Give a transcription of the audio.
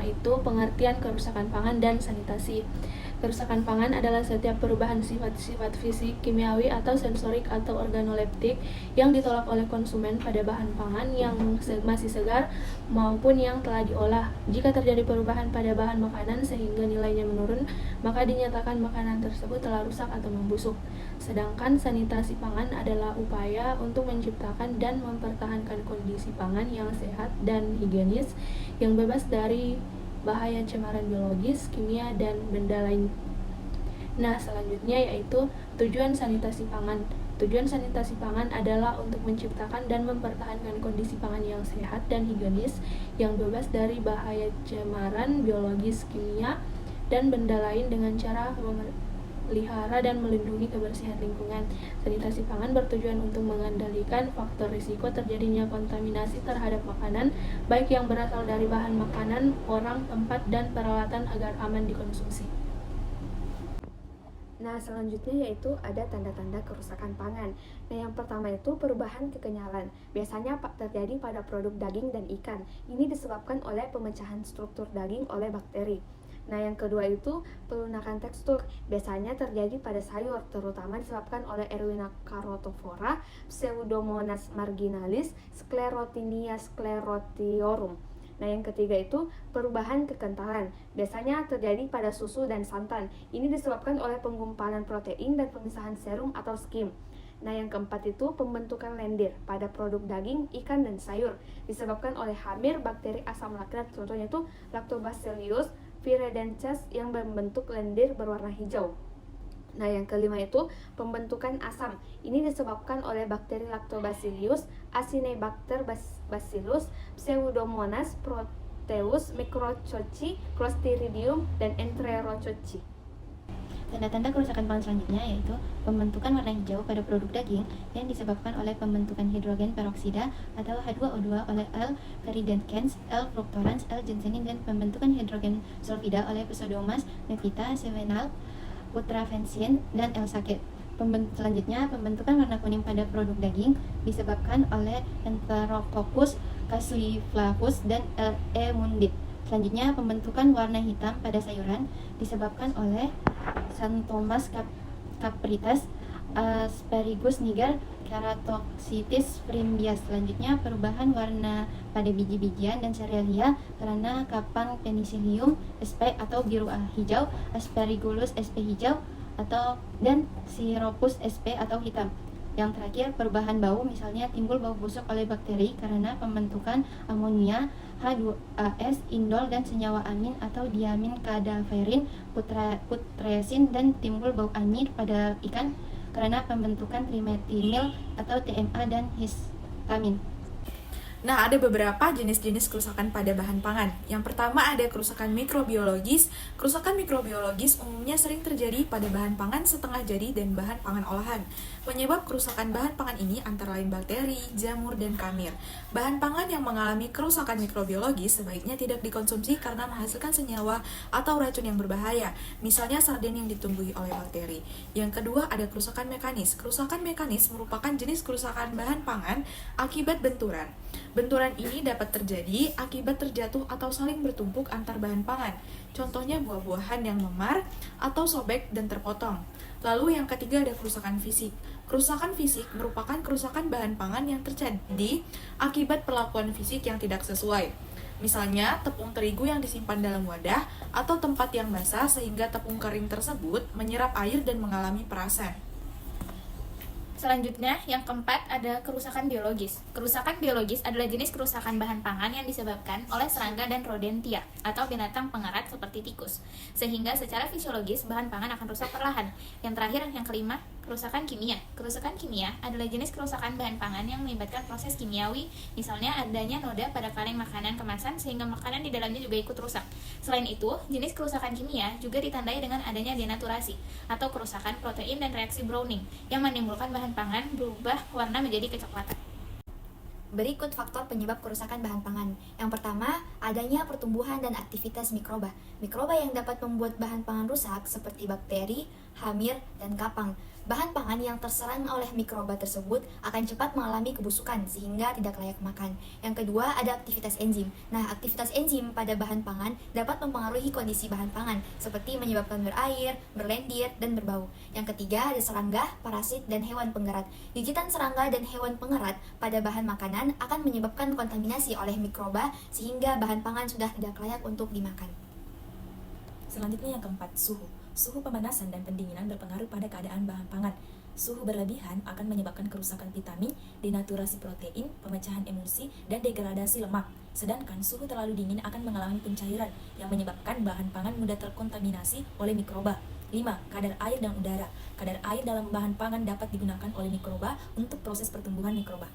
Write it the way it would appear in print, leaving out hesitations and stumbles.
pertama itu pengertian kerusakan pangan dan sanitasi. Kerusakan pangan adalah setiap perubahan sifat-sifat fisik, kimiawi, atau sensorik atau organoleptik yang ditolak oleh konsumen pada bahan pangan yang masih segar maupun yang telah diolah. Jika terjadi perubahan pada bahan makanan sehingga nilainya menurun, maka dinyatakan makanan tersebut telah rusak atau membusuk. Sedangkan sanitasi pangan adalah upaya untuk menciptakan dan mempertahankan kondisi pangan yang sehat dan higienis yang bebas dari bahaya cemaran biologis, kimia, dan benda lain. Nah, selanjutnya yaitu tujuan sanitasi pangan. Tujuan sanitasi pangan adalah untuk menciptakan dan mempertahankan kondisi pangan yang sehat dan higienis yang bebas dari bahaya cemaran biologis, kimia, dan benda lain dengan cara memelihara dan melindungi kebersihan lingkungan. Sanitasi pangan bertujuan untuk mengendalikan faktor risiko terjadinya kontaminasi terhadap makanan, baik yang berasal dari bahan makanan, orang, tempat, dan peralatan agar aman dikonsumsi. Nah, selanjutnya yaitu ada tanda-tanda kerusakan pangan. Nah, yang pertama itu perubahan kekenyalan. Biasanya terjadi pada produk daging dan ikan. Ini disebabkan oleh pemecahan struktur daging oleh bakteri. Nah, yang kedua itu pelunakan tekstur. Biasanya terjadi pada sayur, terutama disebabkan oleh Erwina carotophora, Pseudomonas marginalis, Sclerotinia sclerotiorum. Nah, yang ketiga itu perubahan kekentalan. Biasanya terjadi pada susu dan santan. Ini disebabkan oleh penggumpalan protein dan pemisahan serum atau skim. Nah, yang keempat itu pembentukan lendir pada produk daging, ikan, dan sayur. Disebabkan oleh hamir bakteri asam laktat, contohnya itu Lactobacillus viridescens yang membentuk lendir berwarna hijau. Nah, yang kelima itu pembentukan asam. Ini disebabkan oleh bakteri Lactobacillus, Acinetobacter bacillus, Pseudomonas proteus, Micrococci, Clostridium, dan Enterococci. Tanda-tanda kerusakan pangan selanjutnya yaitu pembentukan warna hijau pada produk daging yang disebabkan oleh pembentukan hidrogen peroksida atau H2O2 oleh L-viridescens, L-fructorans, L-ginsenin, dan pembentukan hidrogen sulfida oleh Pseudomonas nefita, Cevenal, Ultravensin, dan L-saket. Selanjutnya, pembentukan warna kuning pada produk daging disebabkan oleh Enterococcus cassiflavus dan L.E. mundit. Selanjutnya, pembentukan warna hitam pada sayuran disebabkan oleh Xanthomas capritas, Asparagus niger, Keratoxytis frimbias. Selanjutnya, perubahan warna pada biji-bijian dan serealia karena kapang Penicillium sp atau biru hijau, Aspergillus sp hijau dan Scirocco sp atau hitam. Yang terakhir, perubahan bau, misalnya timbul bau busuk oleh bakteri karena pembentukan amonia, H2AS, indol, dan senyawa amin atau diamin kadaverin, putresin, dan timbul bau anyir pada ikan karena pembentukan trimetilmil atau TMA dan histamin. Nah, ada beberapa jenis-jenis kerusakan pada bahan pangan. Yang pertama ada kerusakan mikrobiologis. Kerusakan mikrobiologis umumnya sering terjadi pada bahan pangan setengah jadi dan bahan pangan olahan. Penyebab kerusakan bahan pangan ini antara lain bakteri, jamur, dan kamir. Bahan pangan yang mengalami kerusakan mikrobiologis sebaiknya tidak dikonsumsi karena menghasilkan senyawa atau racun yang berbahaya, misalnya sarden yang ditumbuhi oleh bakteri. Yang kedua ada kerusakan mekanis. Kerusakan mekanis merupakan jenis kerusakan bahan pangan akibat benturan. Benturan ini dapat terjadi akibat terjatuh atau saling bertumpuk antar bahan pangan. Contohnya buah-buahan yang memar atau sobek dan terpotong. Lalu yang ketiga ada kerusakan fisik. Kerusakan fisik merupakan kerusakan bahan pangan yang terjadi akibat perlakuan fisik yang tidak sesuai. Misalnya tepung terigu yang disimpan dalam wadah atau tempat yang basah sehingga tepung kering tersebut menyerap air dan mengalami perasan. Selanjutnya, yang keempat ada kerusakan biologis. Kerusakan biologis adalah jenis kerusakan bahan pangan yang disebabkan oleh serangga dan rodentia atau binatang pengerat seperti tikus, sehingga secara fisiologis bahan pangan akan rusak perlahan. Yang terakhir, yang kelima, kerusakan kimia. Kerusakan kimia adalah jenis kerusakan bahan pangan yang melibatkan proses kimiawi, misalnya adanya noda pada kaleng makanan kemasan sehingga makanan di dalamnya juga ikut rusak. Selain itu, jenis kerusakan kimia juga ditandai dengan adanya denaturasi atau kerusakan protein dan reaksi Browning yang menimbulkan bahan pangan berubah warna menjadi kecoklatan. Berikut faktor penyebab kerusakan bahan pangan. Yang pertama, adanya pertumbuhan dan aktivitas mikroba. Mikroba yang dapat membuat bahan pangan rusak seperti bakteri, hamir, dan kapang. Bahan pangan yang terserang oleh mikroba tersebut akan cepat mengalami kebusukan sehingga tidak layak makan. Yang kedua, ada aktivitas enzim. Nah, aktivitas enzim pada bahan pangan dapat mempengaruhi kondisi bahan pangan seperti menyebabkan berair, berlendir, dan berbau. Yang ketiga, ada serangga, parasit, dan hewan pengerat. Gigitan serangga dan hewan pengerat pada bahan makanan akan menyebabkan kontaminasi oleh mikroba sehingga bahan pangan sudah tidak layak untuk dimakan. Selanjutnya yang keempat, suhu. Suhu pemanasan dan pendinginan berpengaruh pada keadaan bahan pangan. Suhu berlebihan akan menyebabkan kerusakan vitamin, denaturasi protein, pemecahan emulsi, dan degradasi lemak. Sedangkan suhu terlalu dingin akan mengalami pencairan yang menyebabkan bahan pangan mudah terkontaminasi oleh mikroba. 5. Kadar air dan udara. Kadar air dalam bahan pangan dapat digunakan oleh mikroba untuk proses pertumbuhan mikroba.